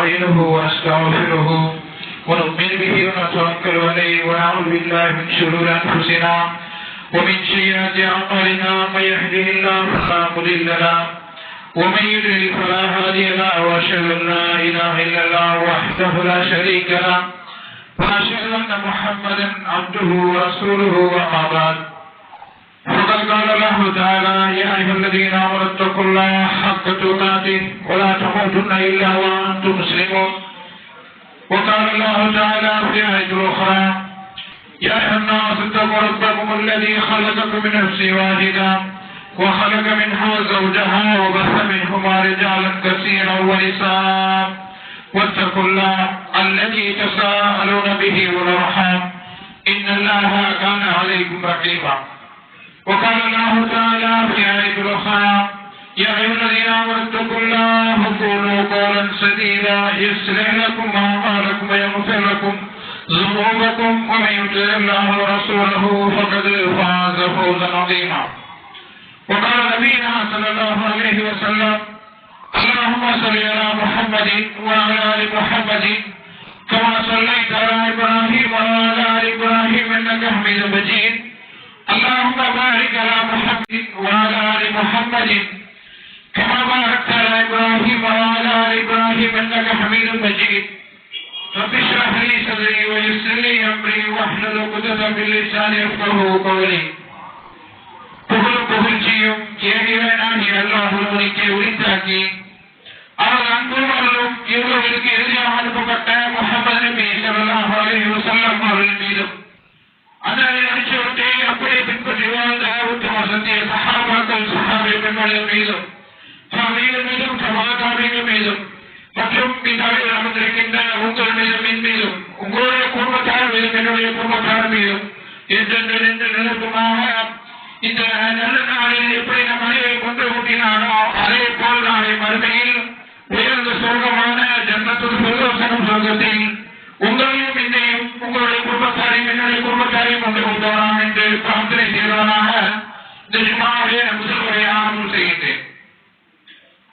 ونستعينه ونستغفره ونؤمن به ونتوكل عليه ونعوذ بالله من شرور أنفسنا ومن سيئات أعمالنا من يهده الله فلا مضل له ومن يضلل فلا هادي له وأشهد أن لا إله إلا الله وحده لا شريك له وأشهد أن محمدا عبده ورسوله وما بعد فقد قال الله تعالى يا أيها الذين آمنوا اتقوا الله حق تقاته ولا تموتن إلا وأنتم مسلمون وقال الله تعالى في آية أخرى يا أيها الناس اتقوا ربكم الذي خلقكم من نفس واحدة وخلق منها زوجها وبث منهما رجالا كثيرا ونساء واتقوا الله الذي تساءلون به والأرحام إن الله كان عليكم رقيبا وقال الله تعالى في آية أخرى يا أيها الذين آمنوا اتقوا الله وقولوا قولا سديدا يصلح لكم أعمالكم ويغفر لكم ذنوبكم ومن يطع الله ورسوله فقد فاز فوزا عظيما وقال نبينا صلى الله عليه وسلم اللهم صل على محمد وعلى آل محمد كما صليت على إبراهيم وعلى آل إبراهيم إنك حميد مجيد اللهم بارك على محمد وعلى آل محمد كما باركت على إبراهيم وعلى آل إبراهيم إنك حميد مجيد رب اشرح لي صدري ويسر لي أمري واحلل عقدة من لساني يفقهوا قولي புகழ்ச்சியும் ஏகியவனாகிய அல்லாஹ்வுக்கே உரித்தாக்கி அவர் அன்பும் அருளும் இவர்களுக்கு இறுதியாக அனுப்பப்பட்ட முஹம்மது நபி ஸல்லல்லாஹு அலைஹி வஸல்லம் அவர்கள் மீதும் அதனை அடிச்சுவிட்டு அப்படியே பின்பற்றி வாழ்ந்த உத்தம சத்திய சஹாபாக்கள் சஹாபிகள் மீதும் தாபிகள் மீதும் தபாதாபிகள் மீதும் மற்றும் பின்னாளில் அமர்ந்திருக்கின்ற உங்கள் மீதும் உங்களுடைய குடும்பத்தார் மீதும் என்னுடைய குடும்பத்தார் மீதும் என்றென்று நினைப்புமாக இந்த நல்ல நாளில் எப்படி நம் அனைவரை கொண்டு ஊட்டினானோ அதே போல் நாளை மறுமையில் உயர்ந்த சொர்க்கமான ஜன்னத்துல் ஃபிர்தௌஸ் சொர்க்கத்தில் உங்களையும் என்னையும் உங்களுடைய குடும்பத்தாரையும் என்னுடைய குடும்பத்தாரையும் கொண்டு கொண்டோம் என்று பிரார்த்தனை செய்வதனாக இந்த ஜும்மாவுடைய முதல் முறையை ஆரம்பம் செய்கின்றேன்.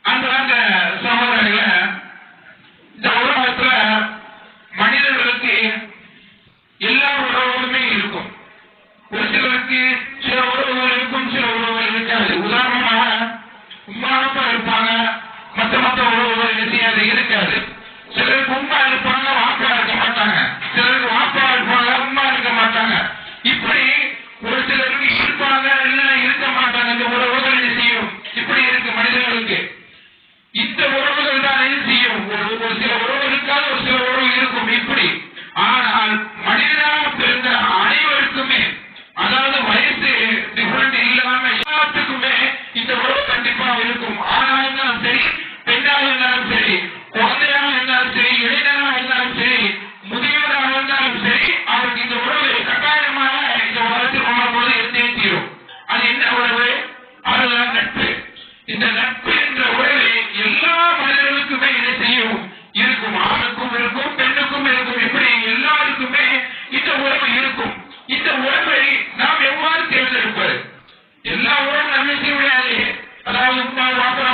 அந்த சகோதரர்களே, இந்த உலகத்துல மனிதர்களுக்கு எல்லா உறவுகளுமே இருக்கும். ஒரு சிலருக்கு சில உறவுகள் இருக்கும், சில உறவுகள் இருக்காது. உதாரணமாக உம்மா அப்பா இருப்பாங்க, மற்ற உறவுகள் நிச்சயம் இருக்காது. சிலருக்கு உம்மா இருப்பாங்க, வாப்பா இருக்க மாட்டாங்க. சிலருக்கு வாப்பா இருப்பாங்க, உம்மா இருக்க மாட்டாங்க. இப்படி ஒரு சிலருக்கு இருப்பாங்க, இல்லைன்னா இருக்க மாட்டாங்க. இந்த உறவுகள் நிச்சயம் இப்படி இருக்கு மனிதர்களுக்கு. இந்த உறவுகள் தான் என்ன செய்யும்? ஒரு சில உறவுகளுக்காக ஒரு சில உறவு இருக்கும் இப்படி. ஆனால் மனிதனாக பிறந்த அனைவருக்குமே, அதாவது வயசு டிஃபரெண்ட் இல்லாம எல்லாத்துக்குமே இந்த உறவு கண்டிப்பா இருக்கும். ஆணாக இருந்தாலும் சரி, பெண்ணாக இருந்தாலும் சரி, குழந்தையாக இருந்தாலும் சரி, இளைஞராக இருந்தாலும் சரி, முதியவராக இருந்தாலும் சரி, அவருக்கு இந்த உறவு கட்டாயமாக இந்த உலகத்தில் வாழும்போது இருந்தே தீரும். அது என்ன உறவு? அதுதான் நட்பு. இந்த நட்பு என்ற உறவு எல்லா மனிதர்களுக்குமே இதை செய்யும் இருக்கும். ஆணுக்கும் இருக்கும், பெண்ணுக்கும் இருக்கும். இப்படி எல்லாருக்குமே இந்த உறவு இருக்கும். இந்த உறவை நாம் எவ்வாறு தேர்ந்தெடுப்பது? எல்லா உறவும் நம்ம செய்ய முடியாது. அதாவது உமா வாப்பா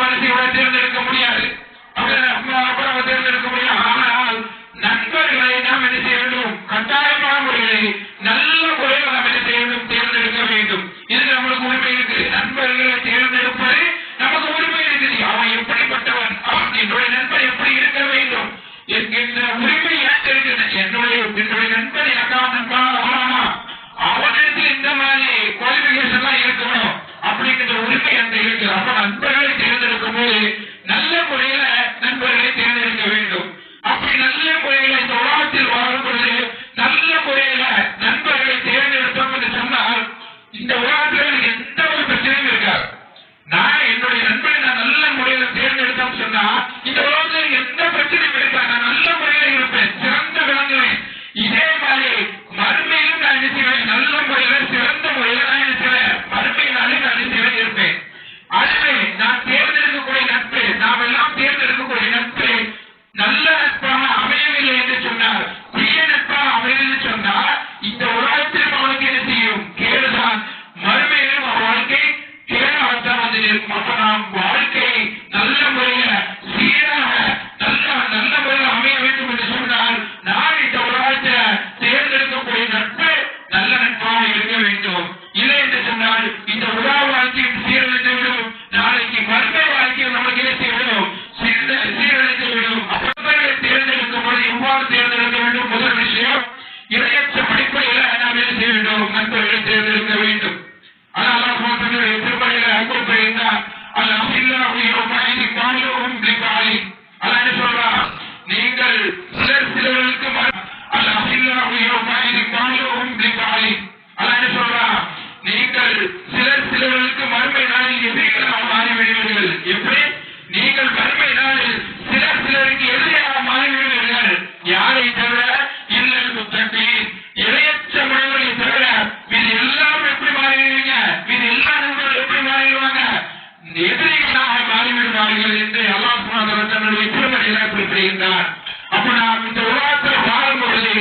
அவர் தன்னுடைய திருமணிகளை குறிப்பிடுகின்றார். அப்ப நாம் இந்த உலகத்தில் வாழும் பொழுது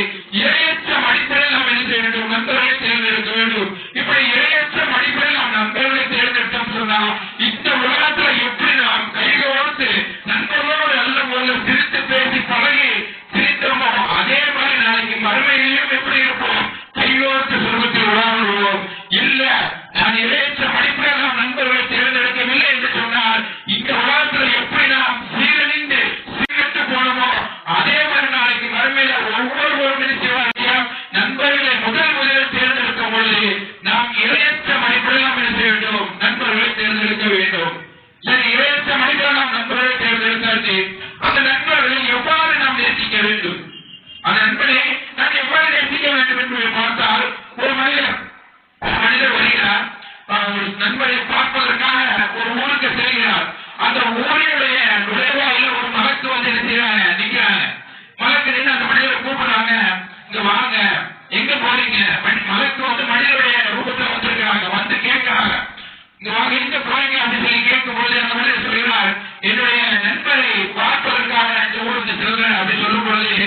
இரையற்ற அடிப்படையில் நாம் என்ன செய்ய வேண்டும்? நண்பர்களை தேர்ந்தெடுக்க வேண்டும். இப்படி இரையற்ற அடிப்படையில் நாம் நண்பர்களை தேர்ந்தெடுத்தோம் சொன்னா இந்த உலகத்துல எப்படி நாம் கைகோர்த்து நண்பர்களோடு நல்ல முறையில் சிரித்து பேசி பழகி சிரித்தோமோ அதே மாதிரி நாளைக்கு மறுமையிலும் எப்படி இருப்போம்? கைகோர்த்து சுருகத்தில் உலாவுவோம். இல்ல நான் இரையற்ற அடிப்படையில் நாம் நண்பர்களை தேர்ந்தெடுக்கவில்லை என்று சொன்னால் இந்த உலகத்தில் எப்படி நாம் சீரழிந்து சீரட்டு போனோமோ அதே மாதிரி நாளைக்கு மறுமையில ஒவ்வொருவரும் செய்வார்கள். நண்பர்களை முதலில் தேர்ந்தெடுக்கும் பொழுது நாம் இரையற்ற அடிப்படையில் நாம் என்ன செய்ய வேண்டும்? நண்பர்களை தேர்ந்தெடுக்க வேண்டும். சரி, இரையற்ற அடிப்படையில் நாம் நண்பர்களை தேர்ந்தெடுத்தாச்சு. அந்த நண்பர்களை எவ்வாறு நாம் நேசிக்க வேண்டும்? அந்த நண்பரை நான் எவ்வாறு நேசிக்க வேண்டும் என்று பார்த்தால் ஒரு மனிதர் வருகிறார். ஒரு நண்பரை பார்ப்பதற்காக ஒரு ஊருக்கு செல்கிறார். அந்த ஊரினுடைய நுழைவாயில ஒரு மலக்கு வந்து நிற்கிறாங்க. மலக்கு நின்று அந்த மனிதரை கூப்பிடுறாங்க, இங்க வாங்க, எங்க போறீங்க? மலக்கு வந்து மனிதனுடைய ரூபத்தில் வந்திருக்கிறாங்க. வந்து கேட்கிறாங்க, இங்க வாங்க, எங்க போறீங்க அப்படின்னு சொல்லி கேட்கும் பொழுது அந்த மனிதர் சொல்கிறார், என்னுடைய நண்பரை பார்ப்பதற்காக இந்த ஊருக்கு செல்கிறேன் அப்படின்னு சொல்லும் பொழுது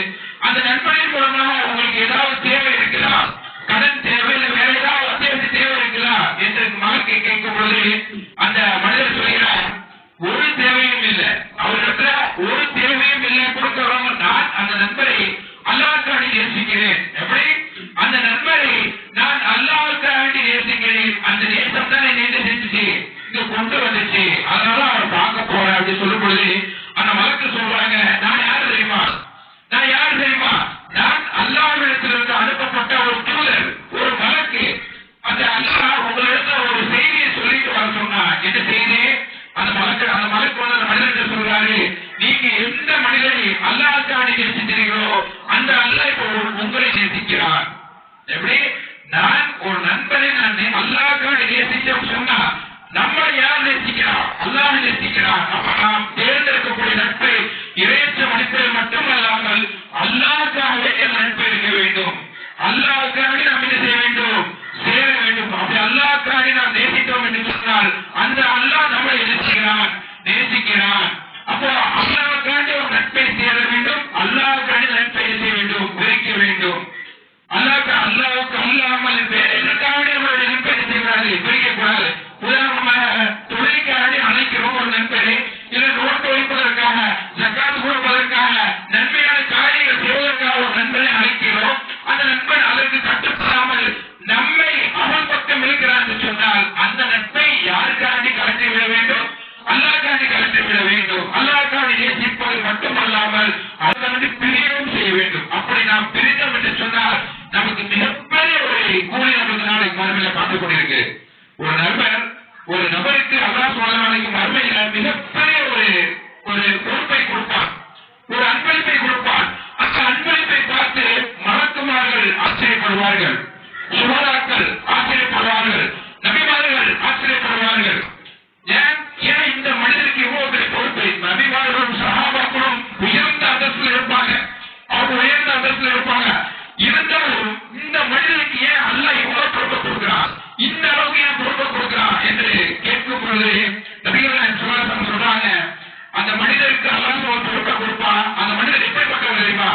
அந்த நண்பரின் மூலமாக உங்களுக்கு ஏதாவது தேவை இருக்குதா? கடன் தேவை இல்லை வேற ஏதாவது அத்தியாவசிய தேவை இருக்குதா என்று மகனுக்கு கேட்கும் பொழுது அந்த மனிதர் சொல்கிறார், ஒரு தேவையும் இல்லை, அவரிடத்துல ஒரு தேவையும் இல்லை கொடுக்கிறவங்க. நான் அந்த நண்பரை அல்லாஹ்வுக்காக நேசிக்கிறேன். எப்படி? அந்த நண்பரை நான் அல்லாஹ்வுக்காக நேசிக்கிறேன். அந்த நேசம் தான் என்னை செஞ்சுச்சு, இங்க கொண்டு வந்துச்சு, அதனால அவர் பார்க்க போறேன் அப்படின்னு சொல்லும் பொழுது அந்த மலக்கு சொல்றாங்க, நான் யாரு தெரியுமா? நான் அல்லாஹ்விடத்திலிருந்து அனுப்பப்பட்ட ஒரு தூதர், ஒரு மலக்கு. அந்த அல்லாஹ் உங்களிடத்துல ஒரு செய்தியை சொல்லிட்டு வர சொன்னா. என்ன செய்தி? அந்த மலக்கு வந்து அந்த மனிதர்கள் சொல்றாரு, நீங்க எந்த மனிதனை அல்லாஹ்வுக்காக நேசிக்கிறீங்களோ அந்த அல்லாஹ் இப்போ உங்களை நேசிக்கிறார். எப்படி? நான் ஒரு நண்பனை நான் அல்லாஹ்வுக்காக நேசிச்சோம் சொன்னா நம்மளை யார் நேசிக்கிறார்? அல்லாஹ் நேசிக்கிறார். நாம் தேர்ந்தெடுக்கக்கூடிய நட்பை இறையற்ற மனிதர்கள் மட்டுமல்லாமல் அல்லாஹ்வுக்காகவே நட்பை இருக்க வேண்டும். அல்லாஹ்வுக்காக நாம் என்ன செய்ய வேண்டும்? சேர வேண்டும். அப்படி அல்லாஹ்வுக்காக நாம் நேசித்தோம் என்று சொன்னால் அந்த அல்லாஹ் நம்மளை நேசிக்கிறான். அப்போ அல்லாஹ்வுக்காக ஒரு நட்பை சேர வேண்டும். அல்லாஹ்வுக்காக நட்பை செய்ய வேண்டும், விரிக்க வேண்டும். அல்லாஹ்வுக்கு அல்லாமல் எதற்காக நம்மளுடைய நட்பை செய்யக்கூடாது, பிரிக்கக்கூடாது. உதாரணமாக தொழிலுக்காக அழைக்கிறோம் ஒரு நண்பரை, இல்லை நோட்டு வைப்பதற்காக, ஜக்காத் கொடுப்பதற்காக, நன்மையான காரியங்கள் செய்வதற்காக ஒரு நண்பரை அழைக்கிறோம். அந்த நண்பன் அதற்கு கட்டுப்படாமல் நம்மை அவன் பக்கம் இருக்கிறான் என்று சொன்னால் அந்த நட்பை யாருக்காண்டி கலந்து விட வேண்டும்? அல்லாஹ்வுக்காண்டி கலந்து விட வேண்டும். அல்லாஹ்வுக்காண்டி நேசிப்பது மட்டுமல்லாமல் அதை வந்து பிரியவும் செய்ய வேண்டும். அப்படி நாம் பிரித்தோம் என்று சொன்னால் நமக்கு மிகப்பெரிய ஒரு கூலி நமக்கு நாளைக்கு மறுமையில பார்த்துக் கொண்டிருக்கு. ஒரு நபருக்கு அல்லாஹ் நாளைக்கு மறுமையில மிகப்பெரிய ஒரு பொறுப்பை கொடுப்பான், ஒரு அன்பளிப்பை கொடுப்பான். அந்த அன்பளிப்பை பார்த்து மலக்குமார்கள் ஆச்சரியப்படுவார்கள், சுஹதாக்கள் ஆச்சரியப்படுவார்கள், நபிமார்கள் ஆச்சரியப்படுவார்கள். ஏன் இந்த மனிதருக்கு இவ்வளவு பெரிய பொறுப்பை? நபிமார்களும் சஹாபாக்களும் உயர்ந்த அந்தஸ்தில் இருப்பாங்க, அவங்க உயர்ந்த அந்தஸ்தில் இருப்பாங்க. இருந்தாலும் இந்த மனிதனுக்கு ஏன் அல்லாஹ் இவ்வளவு பொறுப்பை கொடுக்கிறான், இந்த அளவுக்கு ஏன் பொறுப்பை கொடுக்கிறான் என்று கேட்கும் பொழுது நபிகள் சொல்றாங்க, அந்த மனிதருக்கு அல்லாஹ் ஒரு பொறுப்பை கொடுப்பான். அந்த மனிதர் எப்படிப்பட்டவர் தெரியுமா?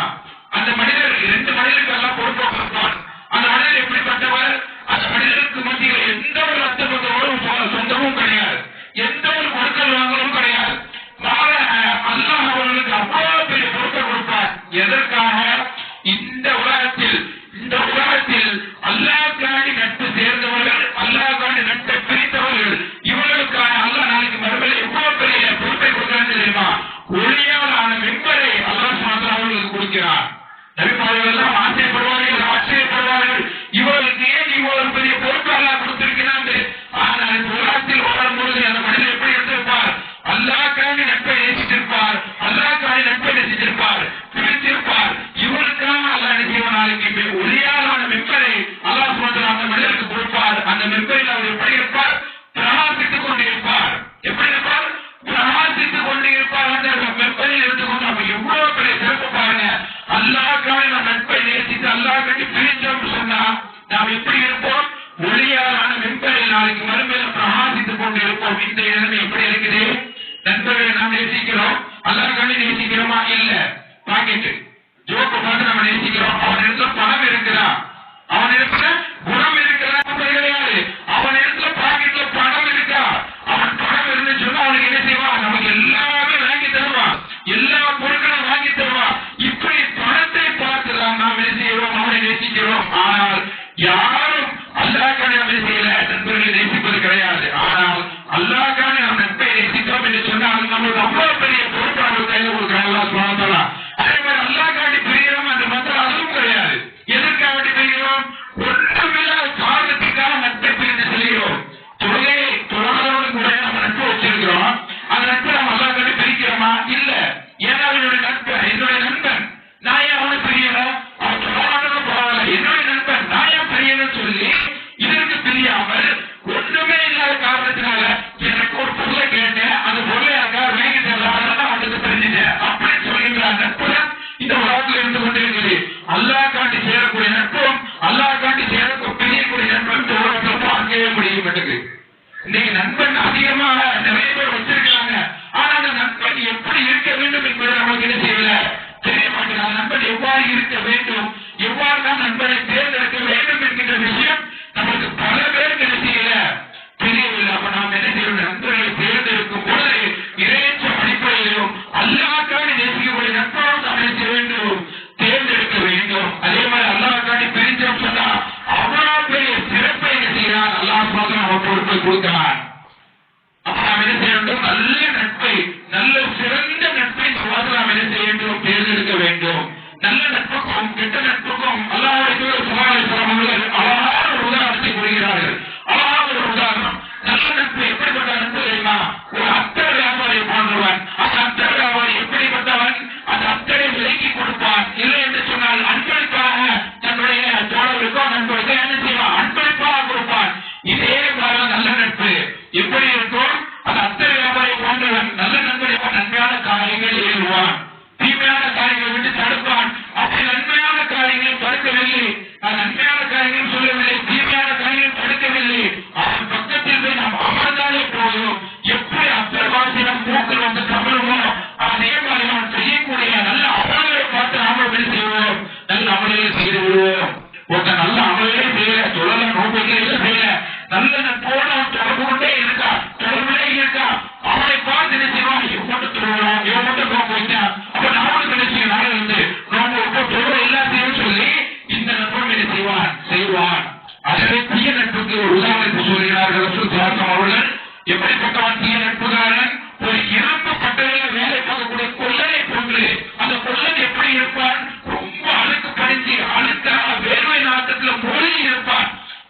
அந்த மனிதர் 2 மனிதருக்கு அல்லாஹ் பொறுப்பை கொடுப்பான். அந்த மனிதர் எப்படிப்பட்டவர்? அந்த மனிதருக்கு மத்தியில் எந்த ஒரு அர்த்தமும் சொந்தமும் கிடையாது, எந்த ஒரு கொடுக்கல் வாங்கலும் கிடையாது. அல்லாஹ் அவர்களுக்கு அவ்வளவு பெரிய பொறுப்பை கொடுப்பார். எதற்காக? இந்த உலகத்தில் அல்லாஹ்வுக்காக நட்பு சேர்ந்தவர்கள், அல்லாஹ்வுக்காக நட்பை பிரித்தவர்கள், இவர்களுக்காக அல்லாஹ் நாளைக்கு மறுமையில் எவ்வளவு பெரிய பொறுப்பை கொடுக்கிறான்னு தெரியுமா? ஒளியாலான மிம்பரை அல்லாஹ் சுப்ஹானஹு அவர்களுக்கு கொடுக்கிறார். நபிமார்கள் எல்லாம் ஆச்சரியப்படுவார்கள், இவர்களுக்கு ஏன் இவ்வளவு பெரிய பொறுப்பு அல்லாஹ் கொடுத்திருக்கிறான். ஆனால் இந்த உலகத்தில் வாழும்பொழுது அந்த மனிதர் எப்படி இருந்திருப்பார்? அல்லாஹ்வுக்காக நட்பை நேசித்திருப்பார், பிரித்திருப்பார். அல்லாஹ்வை நேசிக்கிறோமா? இல்ல. பாக்கெட் ஜோக்க பார்த்து நம்ம நேசிக்கிறோம். அவன் இடத்துல பணம் இருக்குதா? அவன் இடத்துல குணம் இருக்கிறதா? கிடையாது. அவன் இடத்துல பாக்கெட்ல பணம் இருக்கா? அவன் பணம் இருந்து சொன்னா அவனுக்கு என்ன செய்வான்? நமக்கு எல்லாமே வாங்கி தருவான், எல்லா பொருட்களும் வாங்கி தருவான். இப்படி பணத்தை பார்த்துதான் நாம் என்ன செய்கிறோம்? அவனை நேசிக்கிறோம். ஆனால் யாரும் அல்லாஹ்வை நாம் செய்யல, நண்பர்களை நேசிப்பது கிடையாது. ஆனால் அல்லாஹ்வை நாம் நட்பை நேசிக்கிறோம் என்று சொன்னால் நம்மளுக்கு அவ்வளவு பெரிய பொறுப்பு அவர்கள் கையில் கொடுக்கிறாங்க. அல்லாஹ் சுப்ஹானஹு வ தஆலா அதே மாதிரி அல்லாஹ்வை பிரிகிறோம் என்று மாத்திரம் அதுவும் கிடையாது. எதற்காக பிரிகிறோம்? ஒன்றுமில்லாத காரணத்துக்காக நட்பை பிரிந்து செல்கிறோம். தொழுகையை தொழாதவனுக்கு கூட நம்ம நட்பு வச்சிருக்கிறோம். அந்த நட்பை நம்ம அல்லாஹ்வை பிரிக்கிறோமா? இல்ல. ஏன்னா என்னுடைய நண்பன், என்னுடைய நண்பன், நான் ஏன் அவனை பிரியல? அவன் தொழாதவனும் பரவாயில்ல, என்னுடைய நண்பன், நான் ஏன் பிரியலன்னு சொல்லி இதற்கு பிரியாமல் ஒன்றுமே இல்லாத காரணத்தினால எனக்கு ஒரு பொருளை கேட்டேன், அந்த பொருளை யாருக்காக வாங்கி தரலாம், அதனால அவனுக்கு தெரிஞ்சுட்டேன் அப்படின்னு சொல்கின்ற நட்பு இந்த உலகத்தில் இருந்து கொண்டிருக்கிறது. அல்லாஹ்வை சேரக்கூடிய நட்பும் அல்லாஹ்வை பிரியக்கூடிய நட்பும் இந்த உலகத்தில் பார்க்கவே முடிய மாட்டேங்குது. இன்னைக்கு நண்பன் அதிகமாக நிறைய பேர் வச்சிருக்கிறாங்க. ஆனா அந்த நண்பன் எப்படி இருக்க வேண்டும் என்பதை நமக்கு என்ன செய்யல, தெரிய மாட்டேங்குது. நண்பன் எவ்வாறு இருக்க வேண்டும், எவ்வாறு தான் நண்பனை தேர்ந்தெடுக்க வேண்டும் என்கின்ற விஷயம் நமக்கு பல பேருக்கு என்ன செய்யல, தெரியவில்லை. அப்ப நாம் என்ன செய்யணும்? நண்பர்களை தேர்ந்தெடுக்கும் பொழுது இறைச்சம் அடிப்படையிலும் அல்லாஹ்வை நேசிக்கக்கூடிய நண்பரும் நாம் என்ன செய்ய வேண்டும்? தேர்ந்தெடுக்க வேண்டும். அதே மாதிரி அல்லாஹ்வை பிரிஞ்சோம் சொன்னா அவ்வளவு பெரிய சிறப்பை என்ன செய்யறான்? அல்லாஹ் நம்ம பொறுப்பை கொடுக்கிறான். அப்ப நாம் என்ன செய்ய வேண்டும்? நல்ல நட்பை, நல்ல சிறந்த நட்பை நாம் என்ன செய்ய வேண்டும்? தேர்ந்தெடுக்க வேண்டும். நல்ல நட்புக்கும் கெட்ட நட்புக்கும் அல்லாஹ்வுடைய தூதர் ஸல்லல்லாஹு அலைஹி வஸல்லம் அவர்கள் அழகான ஒரு உதாரணத்தை கூறுகிறார்கள். அழகான ஒரு உதாரணம். நல்ல நட்பு எப்படிப்பட்ட நட்பு தெரியுமா? ஒரு அத்தர் வியாபாரி போன்றவன். அந்த அத்தர் வியாபாரி எப்படிப்பட்டவன்? அந்த அத்தரை விலைக்கு கொடுப்பான். இல்லை என்று சொன்னால் அன்பளிப்பாக தன்னுடைய தோழர்களுக்கோ நண்பர்களுக்கோ என்ன செய்வான்? அன்பளிப்பாக கொடுப்பான். இதே மாதிரி நல்ல நட்பு எப்படி இருக்கும்? அந்த அத்தர் வியாபாரி போன்றவன் நல்ல நண்பர்கள் நன்மையான காரியங்கள் ஏறுவான், தீமையான காரியங்களை விட்டு தடுப்பான். அப்படி நன்மையான காரியங்களை தடுக்கவில்லை, நன்மையான காரியங்கள் சொல்லவில்லை, தீமையான காரியங்கள் தடுக்கவில்லை. அவன் பக்கத்தில் போய் நாம் அமர்ந்தாலே போதும். எப்படி அத்தர்வாசி நம் மூக்கில் வந்து தமிழுமோ அதே மாதிரி அவன் செய்யக்கூடிய நல்ல அமல்களை பார்த்து நாம என்ன செய்வோம்? நல்ல அமல்களை செய்து விடுவோம். ஒருத்தர் நல்ல அமல்களை செய்யல, சொல்லல, நோக்கங்களை செய்யல, நல்ல நட்போடு அவன் தொடர்பு கொண்டே இருக்கா, தொடர்புலே இருக்கா, அவனை பார்த்து என்ன செய்வான்? இவன் மட்டும் சொல்லுவான், இவன் மட்டும் நோக்க வைத்தான், அப்ப நாமளும் என்ன செய்யும்? நாளை வந்து நோக்க சொல்ற எல்லாத்தையும் சொல்லி இந்த நட்பும் என்ன செய்வான்? செய்வான். அதே தீய நட்புக்கு ஒரு உதாரணத்தை சொல்கிறார்கள் ரசூல் ஸல்லல்லாஹு அவர்கள். எப்படிப்பட்டவன் தீய நட்புகாரன்? ஒரு இரும்பு பட்டறையில் வேலை பார்க்கக்கூடிய கொள்ளனை போன்று. அந்த கொள்ளன் எப்படி இருப்பான்? ரொம்ப அழுக்கு படிஞ்சு அழுக்காக வேர்வை நாட்டத்தில் மூழ்கி இருப்பான்.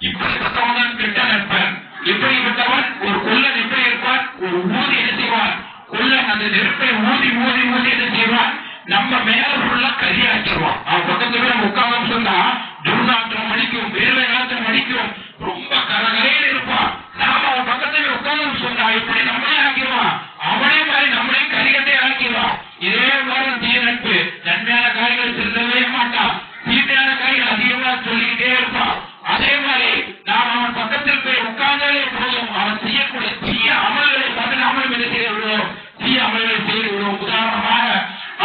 இப்படிப்பட்டவன் தான் கெட்ட நட்பன். எப்படிப்பட்டவன்? ஒரு கொள்ளன் எப்படி இருப்பான்? ஒரு ஊதி என்ன செய்வான்? கொள்ளன் அந்த நெருப்பை ஊதி ஊதி ஊதி என்ன செய்வான்? நம்ம மேல ஃபுல்லா கரியாக்கிடுவான். அவன் பக்கத்துல நம்ம உட்கார்ந்து சொன்னா துர்நாற்றம் அடிக்கும், வேர்வை நாற்றம் அடிக்கும், ரொம்ப கரகரையில் இருப்பான். நாம அவன் பக்கத்துல உட்கார்ந்து சொன்னா இப்படி நம்மளே ஆக்கிடுவான், அவனே மாதிரி நம்மளையும் கரிகட்டே ஆக்கிடுவான். இதே மாதிரி தீய நட்பு. நன்மையான காரியங்களை செல்லவே மாட்டான், தீமையான காரியங்கள் அதிகமா சொல்லிக்கிட்டே இருப்பான். அதே மாதிரி நாம் அவன் பக்கத்தில் போய் உட்கார்ந்தாலே போதும், அவன் செய்யக்கூடிய தீய அமல்களை பார்த்து நாமளும் என்ன செய்து விடுவோம்? தீய அமல்களை செய்து விடுவோம். உதாரணமாக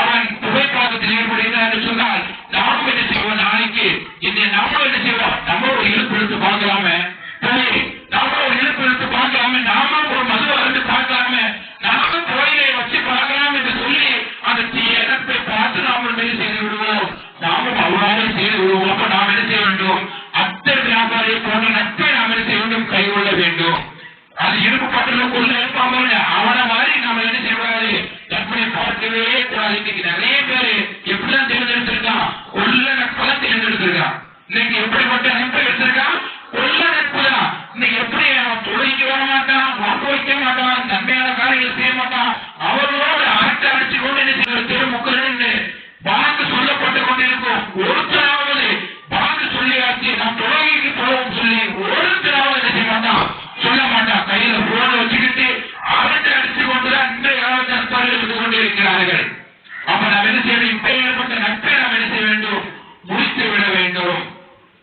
அவன் புகைப்பழக்கத்தில் ஈடுபடுகிறான் என்று சொன்னால் நாமும் என்ன செய்வோம்? நாளைக்கு இந்த நாமும் என்ன செய்வோம்? நம்ம ஒரு இழுப்பு எடுத்து பார்க்கலாமே, நாம ஒரு இழுப்பு எடுத்து பார்க்கலாமே, நாமும் ஒரு மது அருந்து பார்க்கலாமே, நாமும் கோயிலை வச்சு பார்க்கலாம் என்று சொல்லி அந்த தீய நட்பை பார்த்து நாமும் என்ன செய்து விடுவோம்? நாமும் அவ்வாறு செய்து விடுவோம். அப்ப நாம் என்ன செய்ய வேண்டும்? அத்தர் வியாபாரி போன்ற நட்பை நாம் என்ன செய்ய வேண்டும்? கைகொள்ள வேண்டும். அது இருப்பு பட்டலுக்குள்ள இருப்பாங்க, அவனை மாதிரி நாம என்ன செய்யக்கூடாது? நட்பை பார்க்கவே கூடாது. இன்னைக்கு நிறைய பேரு எப்படிதான் தேர்ந்தெடுத்திருக்கான்? கொள்ள நட்பெல்லாம் தேர்ந்தெடுத்திருக்கான். இன்னைக்கு எப்படிப்பட்ட நட்பை எடுத்திருக்கான்? கொள்ள நட்பு தான். இன்னைக்கு எப்படி தொழிலுக்கு வர மாட்டான், வாக்கு வைக்க மாட்டான், நன்மையான காரியங்கள் செய்ய மாட்டான், அவர்களோடு அரட்டை அடிச்சு கொண்டு என்ன செய்ய திருமுக்கள் வாக்கு சொல்லப்பட்டு கொண்டிருக்கும். ஒருத்தராவது வாக்கு சொல்லியாச்சு நாம் தொழுகைக்கு போவோம் சொல்லி ஒருத்தராவது என்ன செய்ய மாட்டான்? சொல்ல மாட்டான். கையில போன் வச்சுக்கிட்டு அரட்டை அடிச்சு கொண்டுதான் இன்றைய காலத்தில் நட்பாளர்கள் இருந்து கொண்டிருக்கிறார்கள். அப்ப நாம் என்ன செய்ய வேண்டும்? இப்பேற்பட்ட நட்பை நாம் என்ன செய்ய வேண்டும்? முடித்து விட வேண்டும்.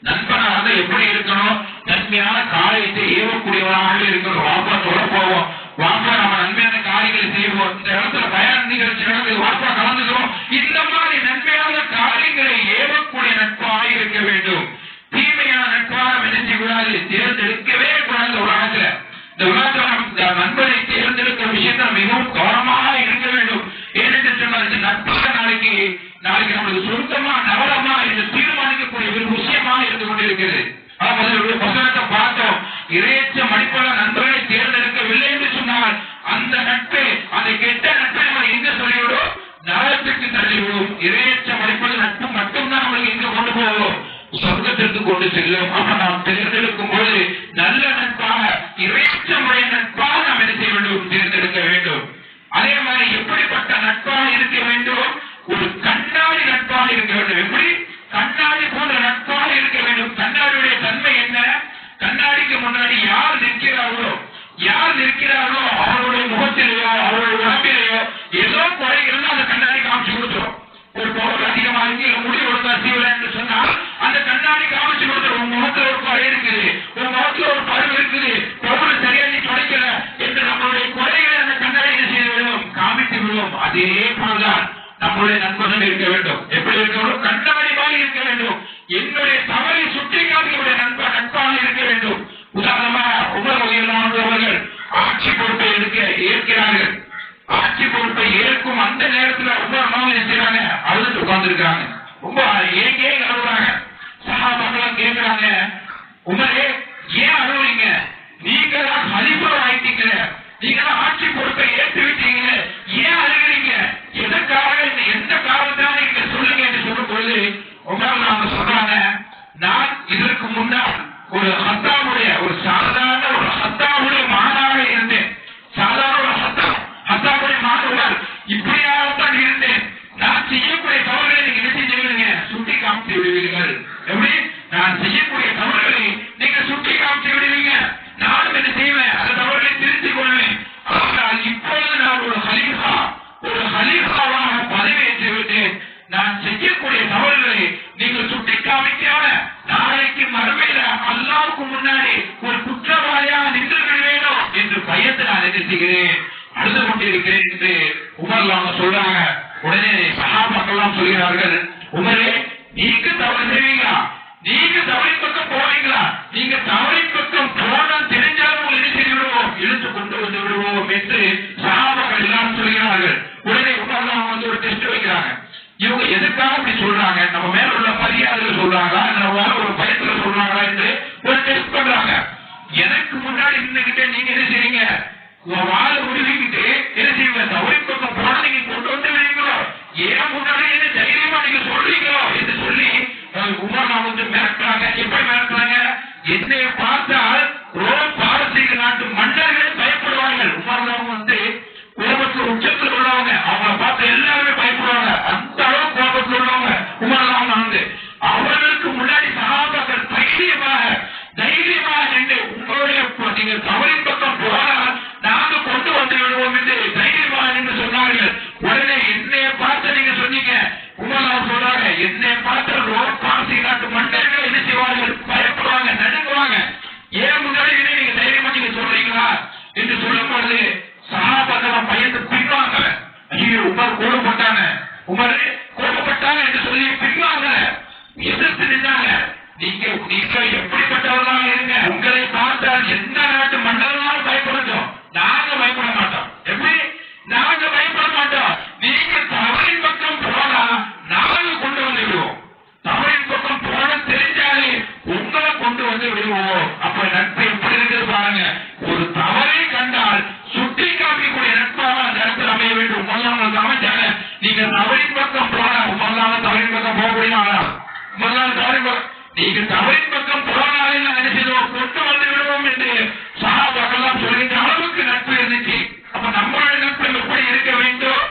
நண்பனாக எப்படி இருக்கணும்? நன்மையான காரியத்தை ஏவக்கூடியவனாக இருக்கணும். வாப்பா சொல்ல போவோம், வாப்பா நம்ம நன்மையான காரியங்களை செய்வோம். இந்த இடத்துல பயன் நிகழ்ச்சி நடக்குது, நட்பாக நாளைக்கு நம்மளுக்கு சுருக்கமா நவலமா என்று தீர்மானிக்கக்கூடிய ஒரு விஷயமாக இருந்து கொண்டிருக்கிறது. வசனத்தை பார்த்தோம், இறையச்சம் அடிப்படை நண்பர்களை தேர்ந்தெடுக்கவில்லை என்று சொன்னால் அந்த நட்பை, அந்த கெட்ட நட்பை நம்ம எங்க சொல்லிவிடும், நரகத்துக்கு தள்ளிவிடும். இறையச்சம் அடிப்படை நட்பு மட்டும்தான் நம்மளுக்கு எங்க கொண்டு போவோம், சொர்க்கத்திற்கு கொண்டு செல்லும். அப்ப நாம் தேர்ந்தெடுக்கும் போது நல்ல நட்பாக, இறையச்சமுடைய நட்பாக நாம் என்ன செய்ய வேண்டும், தேர்ந்தெடுக்க வேண்டும். அதே மாதிரி எப்படிப்பட்ட நட்பாக இருக்க வேண்டும், ஒரு கண்ணாடி நட்பாக இருக்க வேண்டும். எப்படி கண்ணாடி போன்ற நட்பாக இருக்க வேண்டும். கண்ணாடியுடைய தன்மை என்ன, கண்ணாடிக்கு முன்னாடி யார் நிற்கிறார்களோ அவருடைய முகத்திலேயோ அவருடைய உடம்பிலேயோ ஏதோ குறைகள் அந்த கண்ணாடி காமிச்சு கொடுத்துரும். ஒரு பவர் அதிகமா இருக்கு, முடி கொடுத்தா சீவல என்று சொன்னால் அந்த கண்ணாடி காமிச்சு கொடுத்துரும். உங்க முகத்துல ஒரு குறை இருக்குது, உங்க முகத்துல ஒரு பருவம் இருக்குது, பவர் சரியா நீ தொடக்கல என்று நம்மளுடைய குறைகளை அந்த கண்ணாடி செய்து விடும், காமித்து விடும். அதே போலதான் நம்முடைய நண்பர்கள் இருக்க வேண்டும். எப்படி இருக்க வேண்டும், கண்ணாடி மாதிரி இருக்க வேண்டும். என்னுடைய தவறை சுட்டி காட்டிய நட்பாக இருக்க வேண்டும். உதாரணமா உமர் ரலியல்லாஹு அவர்கள் ஆட்சி பொறுப்பை ஏற்கிறார்கள். ஆட்சி பொறுப்பை ஏற்கும் அந்த நேரத்தில் உமர் என்ன செய்யறாங்க, அழுது உட்கார்ந்துருக்காங்க. ரொம்ப ஏங்கே அழுகுறாங்க. சஹாபாக்கள் கேட்கிறாங்க, உமரே ஏன் அழுகுறீங்க, நீங்க தான் ஹலீஃபா ஆயிட்டீங்க, நீங்க தான் ஆட்சி பொறுப்பை ஏற்று விட்டீங்க, ஏன் அழுகிறீங்க, எதற்காக, எந்த காரணத்தால நீங்க சொல்லுங்க என்று சொல்லும் பொழுது உமர் அவங்க சொல்றாங்க, நான் இதற்கு முன்னால் ஒரு சாதாரண ஒரு ஹத்தாவுடைய மகனாக இருந்தேன். சாதாரண ஒரு ஹத்தாவுடைய மகன் இப்படியாகத்தான் இருந்தேன். நான் செய்யக்கூடிய தவறுகளை நீங்க என்ன செஞ்சீங்க, சுட்டி காமித்து விடுவீர்கள். எப்படி நான் செய்யக்கூடிய தவறுகளை நீங்க சுட்டி காமித்து விடுவீங்க, நானும் என்ன செய்வேன், அந்த தவறுகளை திருத்திக் கொள்வேன். ஆனால் இப்பொழுது நான் ஒரு ஹலீஃபாவாக பதவியேற்று விட்டேன். நான் செய்யக்கூடிய தவறுகளை நீங்கள் சுட்டி காமிக்காம நாளைக்கு மறுமையில அல்லாஹ்வுக்கு முன்னாடி ஒரு குற்றவாளியாக நின்று விடுவேணும் என்று பயந்து நான் என்ன செய்கிறேன், அழுது கொண்டிருக்கிறேன் என்று உமர் சொல்றாங்க. உடனே சஹாபாக்கள் சொல்கிறார்கள், உமரே நீங்க தவறு செய்வீங்களா, நீங்க தவறின் பக்கம் போவீங்களா, நீங்க தவறின் பக்கம் போன தெரிஞ்சாலும் என்ன செய்து விடுவோம், இழுத்து கொண்டு வந்து விடுவோம் என்று சஹாபாக்கள் எல்லாரும் சொல்கிறார்கள். உடனே உமர் ஒரு டெஸ்ட் வைக்கிறாங்க. இவங்க எதுக்காக அப்படி சொல்றாங்க, நம்ம மேல உள்ள மரியாதையில சொல்றாங்களா, நம்ம மேல ஒரு பயத்துல சொல்றாங்களா என்று ஒரு டெஸ்ட் பண்றாங்க. எனக்கு முன்னாடி நின்றுகிட்டே நீங்க என்ன செய்வீங்க, வாழ முடிவிக்கிட்டு என்ன செய்வீங்க, தவறின் பக்கம் போன நீங்க கொண்டு வந்து விடுவீங்களோ, ஏன் முன்னாடி என்ன தைரியமா நீங்க சொல்றீங்களோ என்று சொல்லி உமர் மிரட்டுறாங்க. எப்படி மிரட்டுறாங்க, என்னை பார்த்தால் ரோம் பாரசீக நாட்டு மன்னர்களே பயப்படுவார்கள். உமர் கோபத்தில் உச்சத்தில் உள்ளவங்க, அவங்களை பார்த்து எல்லாருமே பயப்படுவாங்க. அந்த அளவுக்கு கோபத்தில் உள்ளவங்க உமர் அவர்களுக்கு முன்னாடி சஹாபாக்கள் தைரியமாக நின்று உங்களுடைய நீங்க தவறின் பக்கம் போனால் நாங்க கொண்டு வந்து விடுவோம் என்று தைரியமாக நின்று சொன்னார்கள். உடனே என்னைய பார்த்து நீங்க சொன்னீங்க, உமர் சொல்றாங்க, என்னை பார்த்து ரோம் பாரசீக நாட்டு மன்னர்கள் என்ன செய்வார்கள், பயப்படுவாங்க, நடுங்குவாங்க. ஏன் முன்னாடி நீங்க தைரியமா நீங்க சொல்றீங்களா என்று சொல்லும் பொழுது சஹாபாக்கள் பயந்து பின்வாங்க. ஐயோ உமர் கோபப்பட்டாங்க, உமர் கோபப்பட்டாங்க என்று சொல்லி பின்வாங்க, எதிர்த்து நின்றாங்க. நீங்க எப்படிப்பட்டவர்களாக இருங்க, உங்களை பார்த்தால் எந்த நாட்டு மன்னர்களால் பயப்படுறோம், நாங்க பயப்பட மாட்டோம். எப்படி நாங்க பயப்பட மாட்டோம், நீங்க தவறின் பக்கம் போனா நாங்க கொண்டு வந்து விடுவோம், தவறின் பக்கம் போன தெரிஞ்சாலே உங்களை கொண்டு வந்து விடுவோம். அப்ப நட்பு எப்படி இருக்குது பாருங்க, ஒரு தவறை கண்டால் சுட்டி காமிக்கக்கூடிய நட்பாக அந்த இடத்தில் அமைய வேண்டும். முதலாவது அமைச்சாங்க, நீங்க தவறின் பக்கம் போனா முதலாவது தவறின் பக்கம் போக முடியுமா, முதலாவது தவறின் பக்கம் நீங்க தவறின் பக்கம் போனாலே என்ன செய்வோம், கொண்டு வந்து விடுவோம் என்று சஹாபாக்கள் சொல்கின்ற அளவுக்கு நட்பு இருந்துச்சு. அப்ப நம்மளுடைய நட்பு எப்படி இருக்க வேண்டும்,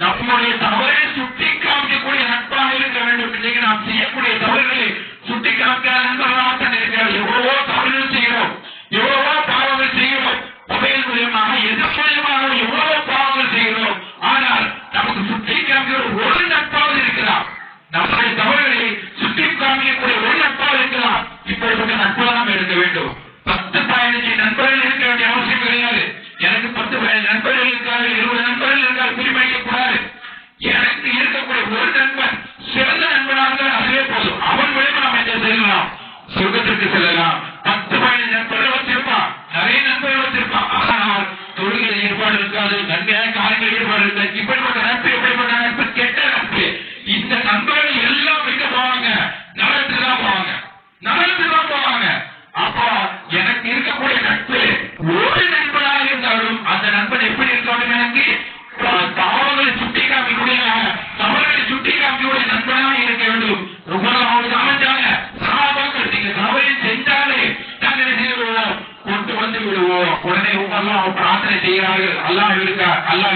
நம்முடைய தவறை சுட்டி காமிக்கக்கூடிய நட்பாக இருக்க வேண்டும். இன்னைக்கு நாம் செய்யக்கூடிய தவறுகளை சுட்டி காமிக்காத நண்பர்களாகத்தான் இருக்கிறார். எவ்வளவோ தவறுகள் செய்கிறோம், எவ்வளவோ பாவங்கள் செய்கிறோம், மொபைல் மூலியமாக எது மூலியமாக எவ்வளவோ பாவங்கள் செய்கிறோம். ஆனால் நமக்கு சுட்டி காமிக்கிற ஒரு நட்பாவது இருக்கிறார், நம்முடைய தவறுகளை சுட்டி காமிக்கக்கூடிய ஒரு நட்பாக இருக்கலாம். இப்பொழுது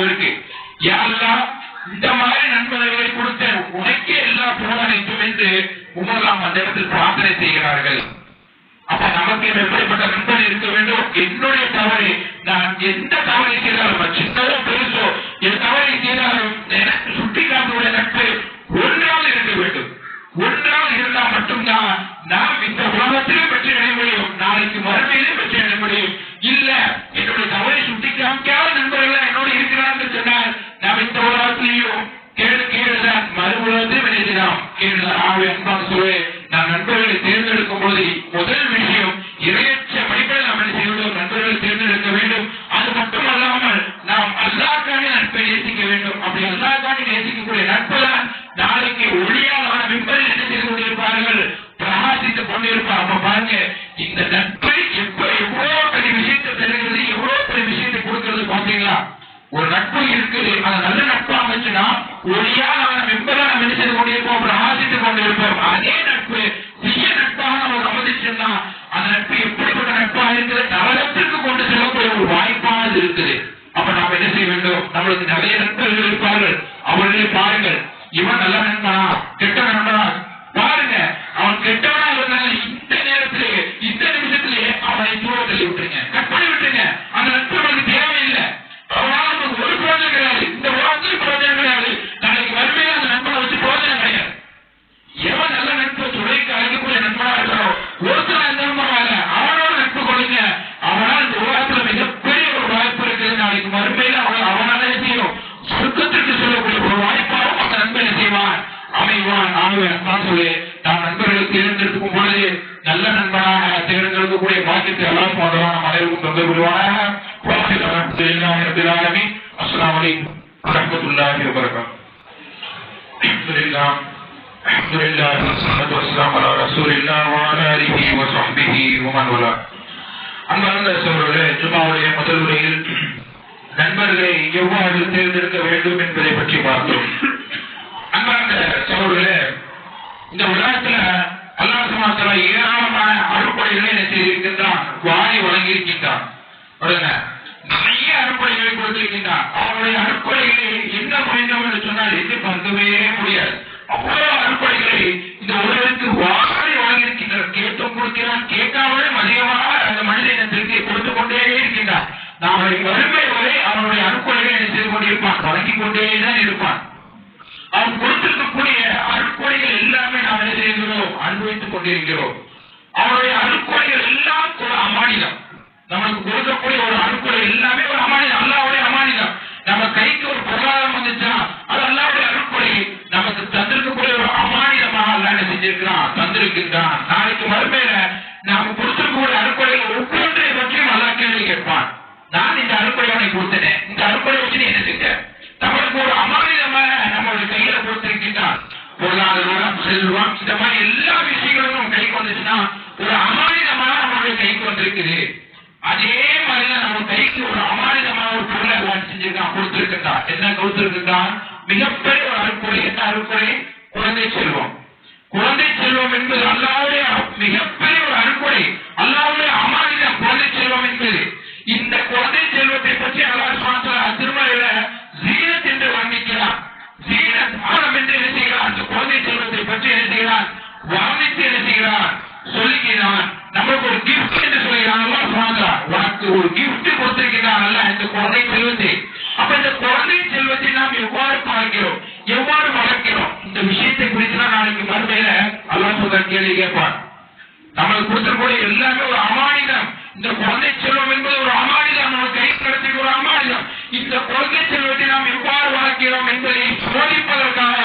இருக்கு. யா அல்லாஹ், இந்த மாதிரி நண்பர்களை கொடுத்த உனக்கே எல்லா புகழனைத்தும் என்று உமர்லாம் அந்த இடத்தில் பிரார்த்தனை செய்கிறார்கள். அப்ப நமக்கு எப்படிப்பட்ட நண்பன் இருக்க வேண்டும்? என்னுடைய தவறு, நான் எந்த தவறை செய்தாலும், சின்னதோ பெருசோ என் தவறை செய்தாலும் எனக்கு சுட்டிக்காட்டுடைய நட்பு ஒன்றாக இருக்க வேண்டும். ஒன்றாக இருந்தால் மட்டும்தான் நாம் இந்த உலகத்திலே பெற்று அடைய முடியும், நாளைக்கு மறுமையிலே பெற்று அடைய முடியும். இல்ல, என்னுடைய தவறை சுட்டிக்காமிக்காத நண்பர்கள் என்னோடு இருக்கிறார்கள் சொன்னால் நாம் இந்த உலகத்திலேயும் கேடுதான், மறு உலகத்தையும் நினைக்கலாம் கேடுதான். அன்பான சொல்வே, நான் நண்பர்களை தேர்ந்தெடுக்கும் போது முதல் விஷயம் இறையற்ற வழிபாடு நாம் என்ன செய்ய வேண்டும்? நண்பர்களை தேர்ந்தெடுக்க வேண்டும். அது மட்டுமல்லாமல் நாம் அல்லாஹ்வுக்காக நட்பை நேசிக்க வேண்டும். அப்படி அல்லாஹ்வுக்காக நேசிக்கக்கூடிய நட்பு தான் நாளைக்கு ஒளியாலான மிம்பரில் என்ன செய்து கொண்டிருப்பார்கள்? பிரகாசித்துக் கொண்டிருப்பார். அப்ப பாருங்க, இந்த நட்பை எவ்வளவு பெரிய விஷயத்தை தருகிறது, எவ்வளவு பெரிய விஷயத்தை கொடுக்கிறது பாத்தீங்களா? ஒரு நட்பு இருக்குது, அந்த நல்ல நட்பு அமைச்சுன்னா ஒளியாலான மிம்பரை நாம் என்ன செய்து கொண்டிருப்போம்? பிரகாசித்துக் கொண்டிருப்போம். அதே நட்பு தீய நட்பாக நம்ம கவனிச்சோம்னா அந்த நட்பு எப்படிப்பட்ட நட்பாக இருக்குது? நரகத்திற்கு கொண்டு செல்லக்கூடிய ஒரு வாய்ப்பானது இருக்குது. அப்ப நாம் என்ன செய்ய வேண்டும்? நம்மளுக்கு நிறைய நண்பர்கள் இருப்பார்கள், அவர்களே பாருங்கள், இவன் நல்ல நண்பனா கெட்ட நண்பனா பாருங்க. அவன் கெட்டவனா இருந்தாலும் இந்த நேரத்திலே இந்த நிமிஷத்திலேயே அவனை தூர தள்ளி விட்டுருங்க, கட் பண்ணி விட்டுருங்க. அந்த நட்பு நமக்கு தேவையில்லை, அவனால நமக்கு ஒரு பிரயோஜனம் கிடையாது, இந்த உலகத்தில் பிரயோஜனம் கிடையாது, நாளைக்கு வறுமையில அந்த நண்பனை வச்சு பிரயோஜனம் கிடையாது. எவன் நல்ல நட்பு துறைக்கு அழைக்கக்கூடிய நண்பனா இருக்கிறோம், ஒருத்தர் நண்பனாக அவனோட நட்பு கொடுங்க. அவனால் இந்த உலகத்துல மிகப்பெரிய ஒரு வாய்ப்பு இருக்குது. நாளைக்கு வறுமையில அவனால செய்யும் சுத்தத்திற்கு சொல்லக்கூடிய ஒரு வாய்ப்பாகவும் அந்த நண்பனை செய்வான், அமைவான். சொல்லி நான் நண்பர்களை தேர்ந்தெடுக்கும் பொழுது நல்ல நண்பனாக தேர்ந்தெடுக்கக்கூடிய பாக்கியத்தை எல்லாம் போன்றவா நம் அனைவருக்கும் தந்து விடுவானாக. அஸ்ஸலாமு அலைக்கும் வரஹ்மத்துல்லாஹி வபரகாத்துஹு. அல்ஹம்துலில்லாஹ் வஸ்ஸலாத்து வஸ்ஸலாமு அலா ரசூலில்லாஹ் வ அலா ஆலிஹி வ ஸஹ்பிஹி வ மன் வலா. அன்பார்ந்த சகோதரர்களே, ஜும்மாவுடைய முதல் உரையில் நண்பர்களை எவ்வாறு தேர்ந்தெடுக்க வேண்டும் என்பதை பற்றி பார்த்தோம். அன்பார்ந்த சகோதரர்களே, இந்த உலகத்துல அல்லாஹ் சுப்ஹானஹு வ தஆலா ஏராளமான அருட்கொடைகளை என்ன செய்திருக்கின்றான்? வாரி வழங்கியிருக்கின்றான். நிறைய அருட்கொடைகளை கொடுத்திருக்கின்றான். அவருடைய அருட்கொடைகளை என்ன வேண்டும் என்று சொன்னால் எதிர்பார்க்கவே முடியாது. அவ்வளவு அருட்கொடைகளை இந்த உலகத்துக்கு வாரி வழங்கியிருக்கின்றார். கேட்டும் கொடுக்கிறான், கேட்காமலும் அதிகமாக அந்த மனித இனத்திற்கு கொடுத்துக் கொண்டே இருக்கின்றான். நாளை வறுமை வரை அவனுடைய அருட்கொடைகளை செய்து கொண்டிருப்பான், வழங்கிக் கொண்டேதான் இருப்பான். அவன் கொடுத்திருக்கக்கூடிய அருட்கொடைகள் எல்லாமே நாம் என்ன செய்கிறோம்? அனுபவித்துக் கொண்டிருக்கிறோம். அவனுடைய அருட்கொடைகள் எல்லாம் ஒரு அமானிதம். நமக்கு கொடுக்கக்கூடிய ஒரு அருட்கொடை எல்லாமே ஒரு அமானிதம், அல்லாஹ்வுடைய அமானிதம். நம்ம கைக்கு ஒரு பொருளாதாரம் வந்துச்சா அது அல்லாஹ்வுடைய அருட்கொடை. நமக்கு தந்திருக்கக்கூடிய ஒரு அமானிதமாக அல்லாஹ் என்ன செஞ்சிருக்கிறான்? தந்திருக்கின்றான். நாளைக்கு மறுமையில நாம கொடுத்திருக்கக்கூடிய அருட்கொடைகள் ஒவ்வொன்றை பற்றியும் அல்லாஹ் கேள்வி கேட்பான். நான் இந்த அருட்கொடை உனக்கு கொடுத்தேன், இந்த அருட்கொடை வச்சு நீ என்ன செஞ்ச? நம்மளுக்கு ஒரு அமானிதமாக நம்மளுடைய கையில கொடுத்திருக்கின்றான். பொருளாதாரம், செல்வம், இந்த மாதிரி எல்லா விஷயங்களும் நம்ம கைக்கு வந்துச்சுன்னா ஒரு அமானிதமாக நம்மளுடைய கைக்கு வந்திருக்குது. அதே மாதிரிதான் நம்ம கைக்கு ஒரு அமானிதமான ஒரு பொருளை செஞ்சிருக்கான், கொடுத்திருக்கின்றான். என்ன கொடுத்திருக்கின்றான்? மிகப்பெரிய ஒரு அருட்கொடை. என்ன அருட்கொடை? குழந்தை செல்வம். குழந்தை செல்வம் என்பது அல்லாஹ்வுடைய மிகப்பெரிய ஒரு அருட்கொடை, அல்லாஹ்வுடைய அமானிதம் குழந்தை செல்வம் என்பது. இந்த குழந்தை செல்வத்தை பற்றி அல்லாஹ் சுப்ஹானஹு வ தஆலா திருமறையில ஜீனத் என்று வர்ணிக்கிறான். ஜீனத் ஆனம் என்று என்ன செய்கிறான்? அந்த குழந்தை செல்வத்தை பற்றி என்ன செய்கிறான்? வர்ணித்து என்ன செய்கிறான்? சொல்லுகிறான். நமக்கு ஒரு கிஃப்ட் என்று சொல்கிறான் அல்லாஹ் சுப்ஹானஹு வ தஆலா. உனக்கு ஒரு கிஃப்ட் கொடுத்திருக்கிறான் அல்லாஹ், இந்த குழந்தை செல்வத்தை. அப்ப இந்த குழந்தை செல்வத்தை நாம் எவ்வாறு பார்க்கிறோம், எவ்வாறு வளர்க்கிறோம், இந்த விஷயத்தை குறித்து நாளைக்கு மறுமையில அல்லாஹ் சொல்றான், கேள்வி கேட்பான். நம்மளுக்கு கொடுத்திருக்கக்கூடிய எல்லாமே ஒரு அமானிதம். இந்த குழந்தை செல்வம் என்பது ஒரு அமானிதம், நம்ம கை கடத்தி ஒரு அமானிதம். இந்த குழந்தை செல்வத்தை நாம் எவ்வாறு வளர்க்கிறோம் என்பதை சோதிப்பதற்காக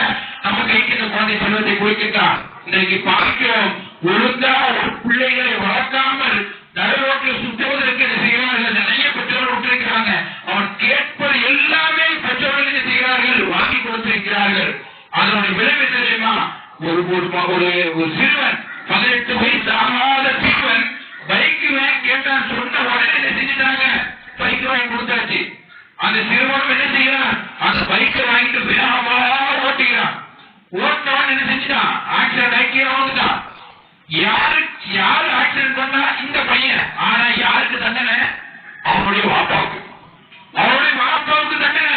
நம்ம கைக்கு இந்த குழந்தை செல்வத்தை கொடுக்கின்றான். இன்றைக்கு பார்க்கிறோம், ஒழுங்கா பிள்ளைகளை வளர்க்காமல் நடுரோட்டில் சுற்றுவதற்கு என்ன செய்கிறார்கள்? நிறைய பெற்றோர்கள் விட்டிருக்கிறாங்க. அவன் கேட்பது எல்லாமே பெற்றோர்கள் என்ன செய்கிறார்கள்? வாங்கி கொடுத்திருக்கிறார்கள். அதனுடைய விளைவு தெரியுமா? ஒரு சிறுவன், 18 வயசு ஆகாத சிறுவன் பைக் வாங்கி கேட்டான். சொன்ன உடனே என்ன செஞ்சுட்டாங்க? பைக் வாங்கி கொடுத்தாச்சு. அந்த சிறுவனும் என்ன செய்யறான்? அந்த பைக்கை வாங்கிட்டு வேகமா ஓட்டுகிறான். ஓட்டவன் என்ன செஞ்சுட்டான்? ஆக்சிடென்ட் ஆக்கி வந்துட்டான். யாரு ஆக்சிடென்ட் பண்ணா? இந்த பையன். ஆனா யாருக்கு தண்டனை? அவனுடைய வாப்பாவுக்கு. அவனுடைய வாப்பாவுக்கு தண்டனை.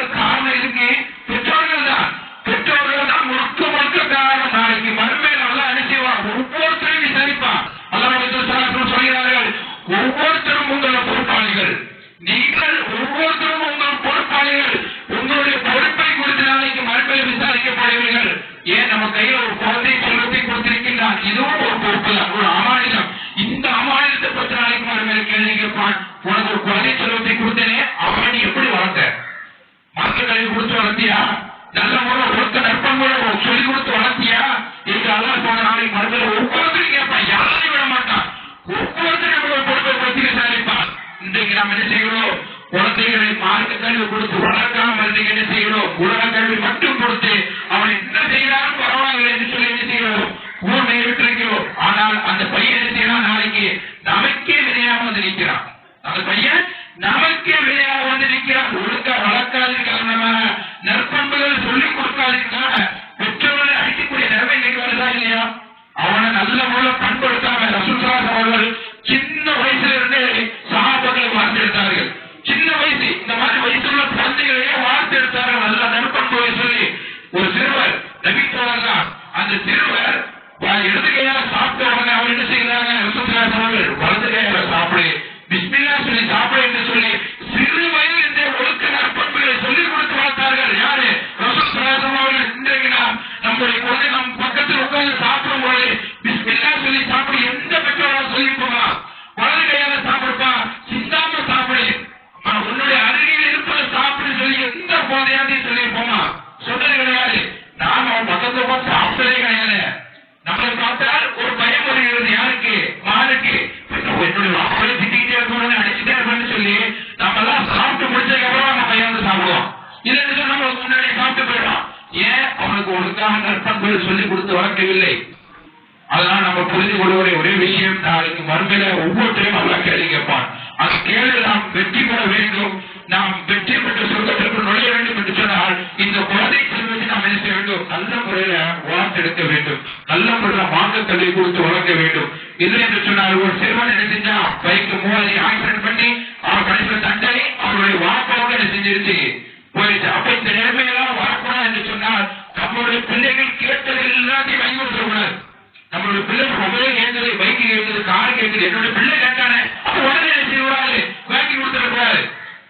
வர்றதுக்கு காரணம் இருக்கு பெற்றோர்கள் தான். பெற்றோர்கள் தான் முழுக்க முழுக்க காரணம். நாளைக்கு மறுமையில் நல்லா அனுப்பிவான், ஒவ்வொருத்தரையும் விசாரிப்பான். அல்லாஹ் சொல்கிறார்கள், ஒவ்வொருத்தரும் உங்களோட பொறுப்பாளிகள், நீங்கள் ஒவ்வொருத்தரும் உங்கள் பொறுப்பாளிகள். உங்களுடைய பொறுப்பை குறித்து நாளைக்கு மறுமையில் விசாரிக்கப்படுவீர்கள். ஏன் நம்ம கையில் ஒரு குழந்தை செல்வத்தை கொடுத்திருக்கின்றான், இதுவும் ஒரு பொறுப்பு தான், ஒரு அமானிதம். இந்த அமானிதத்தை பற்றி நாளைக்கு மறுமையில் கேள்வி கேட்பான். உனக்கு ஒரு குழந்தை செல்வத்தை கொடுத்தேனே, அவனை நீ எப்படி வளர்த்த? மாற்று கல்வி கொடுத்து வளர்த்தியா? நல்ல முறை ஒருத்த நற்பண்புகளை சொல்லிக் கொடுத்து வளர்த்தியா என்று அல்லாஹ் சொன்ன நாளைக்கு மறுமையில் ஒவ்வொருத்தரும் கேட்பான், யாரையும் விட மாட்டான். ஒவ்வொருத்தரும் நம்மளோட பொறுப்பை பற்றி விசாரிப்பான். இன்றைக்கு நாம் என்ன செய்கிறோம்? குழந்தைகளை மார்க்க கல்வி கொடுத்து வளர்க்காம இன்றைக்கு என்ன செய்கிறோம்? உலக கல்வி மட்டும் கொடுத்து அவன் என்ன செய்யறாலும் பரவாயில்லை என்று சொல்லி என்ன செய்கிறோம்? ஊர்மையை விட்டிருக்கிறோம். ஆனால் அந்த பையன் என்ன செய்யறான்? நாளைக்கு நமக்கே வினையாக வந்து நிற்கிறான். அந்த பையன் நமக்கே வினையாக வந்து நிற்கிறான். ஒழுக்க வளர்க்காதது காரணமாக, நற்பண்புகள் சொல்லிக் கொடுக்காததுக்காக பெற்றோர்களை அடிக்கக்கூடிய நிலைமை இன்னைக்கு வருதா இல்லையா? அவனை நல்ல முறையில் பண்படுத்தாம ரசூல் ஸல்லல்லாஹு அலைஹி வஸல்லம் சின்ன வயசுல இருந்தே சஹாபாக்களை வார்த்தெடுத்தார்கள். சின்ன வயசு, இந்த மாதிரி வயசுள்ள குழந்தைகளையே வார்த்தெடுத்தார்கள். நல்ல நற்பண்புகளை சொல்லி ஒரு சிறுவர் நபித்தோழர் தான். அந்த சிறுவர் இடது கையால சாப்பிட்ட உடனே அவர் என்ன செய்கிறாங்க? ரசூல் ஸல்லல்லாஹு அலைஹி வஸல்லம் வலது கையால சாப்பிடு, பிஸ்மில்லா சொல்லி சாப்பிடு என்று சொல்லி சிறு வயதில் இருந்தே ஒழுக்க நற்பண்புகளை சொல்லிக் கொடுத்து வளர்த்தார்கள். யாரு? ரசூல் ஸல்லல்லாஹு அலைஹி வஸல்லம். இன்றைக்கு நாம் நம்முடைய குழந்தை நம் பக்கத்தில் உட்கார்ந்து சாப்பிடும் போது பிஸ்மில்லா சொல்லி சாப்பிடு எந்த பெற்றோரால் சொல்லி போகலாம்? வலது கையால சாப்பிடுப்பா, சிந்தாம சாப்பிடு, உன்னுடைய அருகில் இருப்பதை சாப்பிடு சொல்லி எந்த குழந்தையாவது சொல்லி போமா? சொன்னது கிடையாது. நாம் அவன் பக்கத்துல பார்த்து சாப்பிட்டதே கிடையாது. நம்மளை பார்த்தால் ஒரு பயம் வருகிறது. யாருக்கு? மானுக்கு. என்னுடைய வாப்பை திட்டிக்கிட்டே இருக்கணும், அடிச்சுட்டே இருக்கணும்னு சொல்லி நம்ம எல்லாம் சாப்பிட்டு முடிச்சதுக்கு அப்புறம் நம்ம பையன் வந்து சாப்பிடுவோம். இல்லைன்னு நம்ம முன்னாடி சாப்பிட்டு போயிடும். ஏன்? அவனுக்கு ஒழுங்காக நற்பண்புகள் சொல்லிக் கொடுத்து வளர்க்கவில்லை. அதனால நம்ம புரிந்து கொள்வதை ஒரே விஷயம், நாளைக்கு மறுமையில ஒவ்வொருத்தரையும் நல்லா கேள்வி கேட்பான். அந்த கேள்வி நாம் வெற்றி பெற வேண்டும், நாம் வெற்றி பெற்ற சொர்க்கத்திற்கு நுழைய வேண்டும் என்று சொன்னால் இந்த குழந்தை செல்வத்தை நாம் என்ன செய்ய வேண்டும்? நல்ல முறையில வார்த்தெடுக்க வேண்டும், நல்ல முறையில மார்க்க கல்வி கொடுத்து வளர்க்க வேண்டும். இல்லை என்று சொன்னால் ஒரு சிறுவன் என்ன செஞ்சா, பைக்கு மூவாதி ஆக்சிடென்ட் பண்ணி அவன் கடைசியில் தண்டனை அவருடைய வாப்பாவோட என்ன செஞ்சிருச்சு போயிடுச்சு. அப்ப இந்த நிலைமையெல்லாம் வரக்கூடாது என்று சொன்னால் நம்மளுடைய பிள்ளைகள் கேட்டது எல்லாத்தையும் வாங்கி கொடுத்துடக்கூடாது. நம்மளுடைய பிள்ளை மொபைல் கேட்குது, பைக்கு கேட்குது, கார் கேட்குது, என்னுடைய பிள்ளை கேட்டானே அப்ப உடனே செய்வாரு, வாங்கி கொடுத்துடக்கூடாது.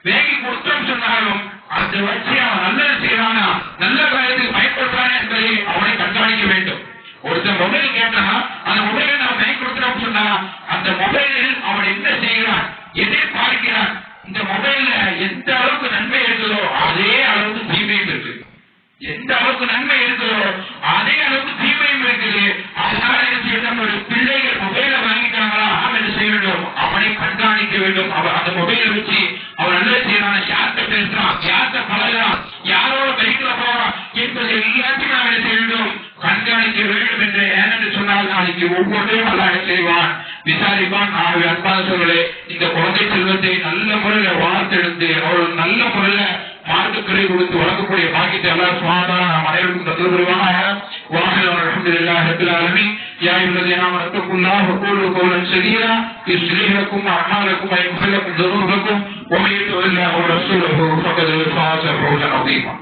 வாங்கி கொடுத்தோம் சொன்னாலும் அந்த வச்சு அவன் நல்லது செய்யறானா, நல்ல காரியத்துக்கு பயன்படுத்துறானே என்பதை அவனை கண்காணிக்க வேண்டும். ஒருத்தன் மொபைல் கேட்டானா அந்த மொபைலை நாம் வாங்கி கொடுத்துட்டோம் சொன்னா அந்த மொபைலில் அவன் என்ன செய்கிறான், எதை பார்க்கிறான், இந்த மொபைல்ல எந்த அளவுக்கு நன்மை இருக்குதோ அதே அளவுக்கு தீமையும் இருக்கு. எந்த அளவுக்கு நன்மை இருக்குதோ அதே அளவுக்கு தீமையும் இருக்குது. அதனால நம்மளுடைய பிள்ளைகள் மொபைலை வாங்கிக்கிறாங்களா, அவன் என்ன செய்ய வேண்டும்? அவனை கண்காணிக்க வேண்டும். அவன் அந்த மொபைலை வச்சு அவன் நல்ல செய்யறான், யார்கிட்ட பேசுறான், யார்கிட்ட பழகிறான், யாரோட பைக்ல போறான் என்பதை எல்லாத்தையும் நாம் என்ன செய்ய வேண்டும்? கண்காணிக்க வேண்டும். என்று ஏனென்று சொன்னால் நாளைக்கு ஒவ்வொன்றையும் நல்லா செய்வான், விசாரிப்பான். ஆகவே அன்பான சொல்களே, இந்த குழந்தை செல்வத்தை நல்ல முறையில வார்த்தெடுத்து அவர்கள் நல்ல முறையில மார்க்க கல்வி கொடுத்து வளர்க்கக்கூடிய பாக்கியத்தை அல்லாஹ் சுப்ஹானஹு வ தஆலா நம் அனைவருக்கும் தந்தல் புரிவானாக. வாஹிரு அல்ஹம்துலில்லாஹி ரப்பில் ஆலமீன். யா அய்யுஹல்லதீன ஆமனு தக்குல்லாஹ வ கூலு கௌலன் ஸதீதா யுஸ்லிஹ் லக்கும் அஅமாலக்கும் வ யக்ஃபிர் லக்கும் ذُنُوبَكُمْ وَمَن يُطِعِ اللَّهَ وَرَسُولَهُ فَقَدْ فَازَ فَوْزًا عَظِيمًا.